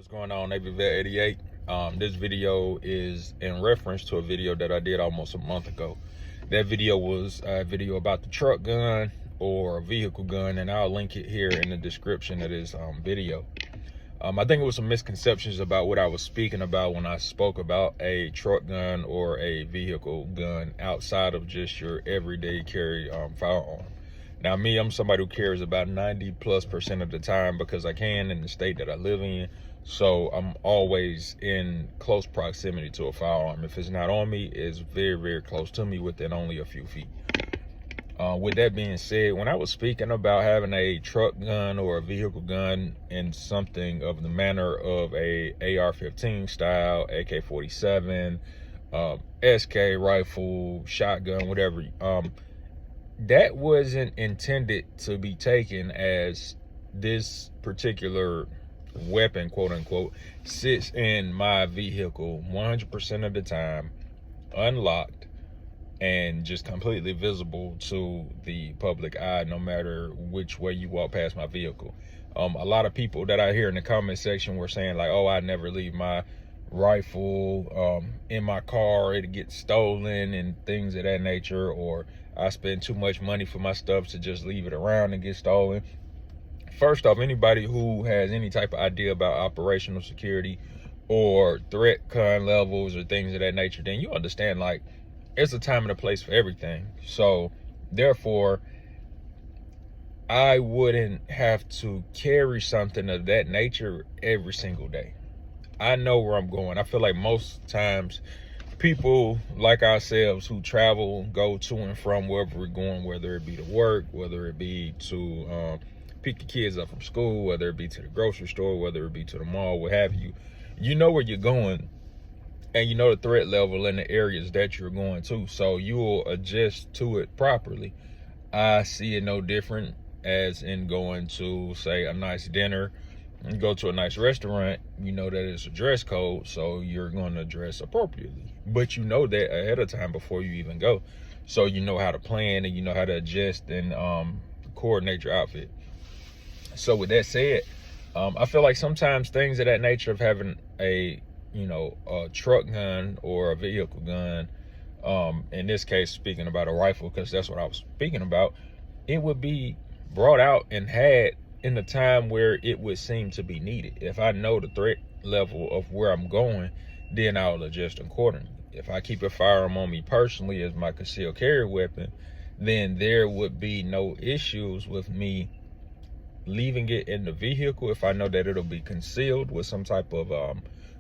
What's going on, Navy Vet 88? This video is in reference to a video that I did almost a month ago. That video was a video about the truck gun or vehicle gun, and I'll link it here in the description of this video. I think it was some misconceptions about what I was speaking about when I spoke about a truck gun or a vehicle gun outside of just your everyday carry firearm. Now, me, I'm somebody who carries about 90+% of the time because I can in the state that I live in. So I'm always in close proximity to a firearm. If it's not on me, it's very, very close to me within only a few feet. With that being said, when I was speaking about having a truck gun or a vehicle gun in something of the manner of a AR-15 style, AK-47, SK rifle, shotgun, whatever, that wasn't intended to be taken as this particular weapon, quote unquote, sits in my vehicle 100% of the time, unlocked, and just completely visible to the public eye, no matter which way you walk past my vehicle. A lot of people that I hear in the comment section were saying like, oh, I never leave my rifle in my car, it gets stolen and things of that nature, or I spend too much money for my stuff to just leave it around and get stolen. First off, anybody who has any type of idea about operational security or threat con levels or things of that nature, then you understand like it's a time and a place for everything. So therefore, I wouldn't have to carry something of that nature every single day. I know where I'm going. I feel like most times people like ourselves who travel, go to and from wherever we're going, whether it be to work, whether it be to pick the kids up from school, whether it be to the grocery store, whether it be to the mall, what have you, you know where you're going and you know the threat level in the areas that you're going to, so you will adjust to it properly. I see it no different as in going to, say, a nice dinner and go to a nice restaurant. You know that it's a dress code, so you're going to dress appropriately, but you know that ahead of time before you even go, so you know how to plan and you know how to adjust and coordinate your outfit. So with that said, I feel like sometimes things of that nature of having a a truck gun or a vehicle gun, in this case speaking about a rifle, because that's what I was speaking about, it would be brought out and had in the time where it would seem to be needed. If I know the threat level of where I'm going, then I'll adjust accordingly. If I keep a firearm on me personally as my concealed carry weapon, then there would be no issues with me leaving it in the vehicle if I know that it'll be concealed with some type of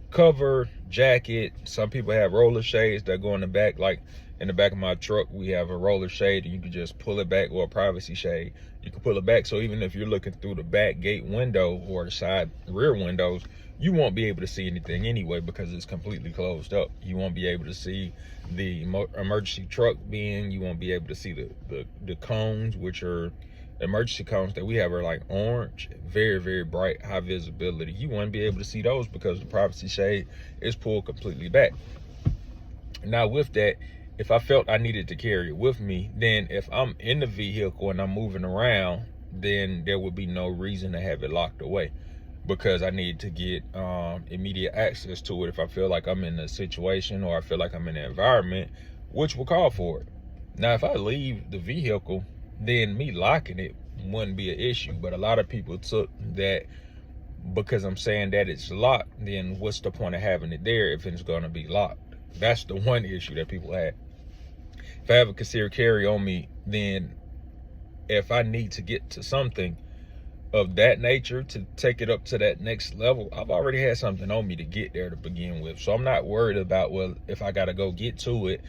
cover, jacket. Some people have roller shades that go in the back. Like in the back of my truck, we have a roller shade and you can just pull it back, or a privacy shade. You can pull it back, so even if you're looking through the back gate window or the side rear windows, you won't be able to see anything anyway because it's completely closed up. You won't be able to see the emergency truck bin. You won't be able to see the cones, which are emergency cones that we have are like orange, very, very bright, high visibility. You won't be able to see those because the privacy shade is pulled completely back. Now with that, if I felt I needed to carry it with me, then if I'm in the vehicle and I'm moving around, then there would be no reason to have it locked away, because I need to get immediate access to it if I feel like I'm in a situation or I feel like I'm in an environment which will call for it. Now, if I leave the vehicle, then me locking it wouldn't be an issue. But a lot of people took that because I'm saying that it's locked, then what's the point of having it there if it's going to be locked? That's the one issue that people had. If I have a concealed carry on me, then if I need to get to something of that nature to take it up to that next level, I've already had something on me to get there to begin with. So I'm not worried about, well, if I got to go get to it,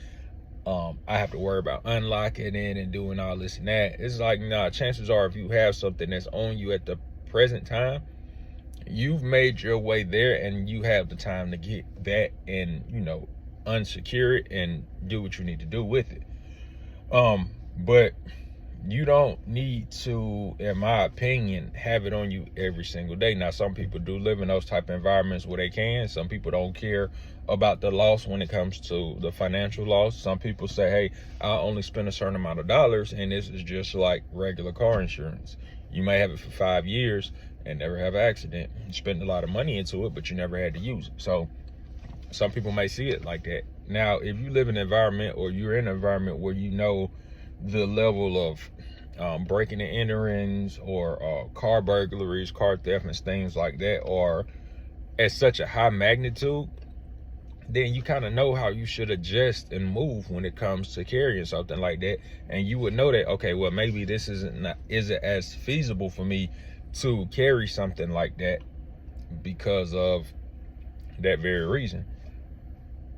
I have to worry about unlocking it and doing all this and that. It's like, nah, chances are if you have something that's on you at the present time, you've made your way there and you have the time to get that and, unsecure it and do what you need to do with it. But you don't need to, in my opinion, have it on you every single day. Now, some people do live in those type of environments where they can. Some people don't care about the loss when it comes to the financial loss. Some people say, hey, I'll only spend a certain amount of dollars and this is just like regular car insurance. You may have it for 5 years and never have an accident. You spend a lot of money into it, but you never had to use it. So some people may see it like that. Now, if you live in an environment, or you're in an environment where you know the level of breaking and enterings, or car burglaries, car theft, and things like that are at such a high magnitude, then you kind of know how you should adjust and move when it comes to carrying something like that. And you would know that, okay, well, maybe this isn't as feasible for me to carry something like that because of that very reason.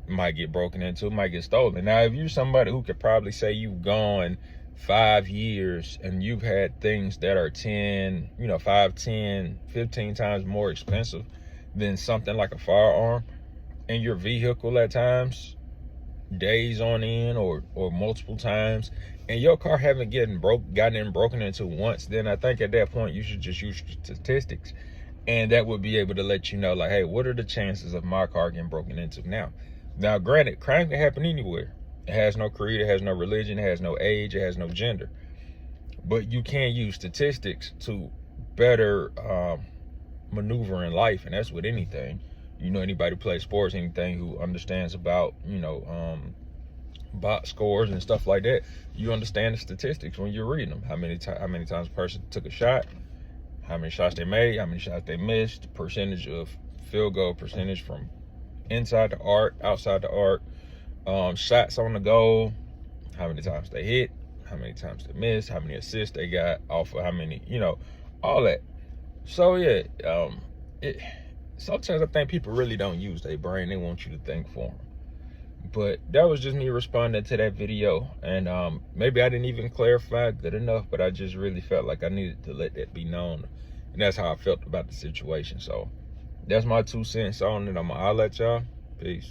It might get broken into, might get stolen. Now, if you're somebody who could probably say you've gone 5 years and you've had things that are 10, 5, 10, 15 times more expensive than something like a firearm, in your vehicle at times, days on end, or multiple times, and your car haven't gotten broken into once, then I think at that point you should just use statistics, and that would be able to let you know, like, hey, what are the chances of my car getting broken into now? Now, granted, crime can happen anywhere. It has no creed, it has no religion, it has no age, it has no gender, but you can use statistics to better maneuver in life, and that's with anything. Anybody who plays sports, anything, who understands about, box scores and stuff like that, you understand the statistics when you're reading them. How many times a person took a shot, how many shots they made, how many shots they missed, percentage of field goal percentage from inside the arc, outside the arc, shots on the goal, how many times they hit, how many times they missed, how many assists they got off of how many, all that. So yeah, sometimes I think people really don't use their brain. They want you to think for them. But that was just me responding to that video. And maybe I didn't even clarify good enough, but I just really felt like I needed to let that be known. And that's how I felt about the situation. So that's my 2 cents on it. I'll let y'all. Peace.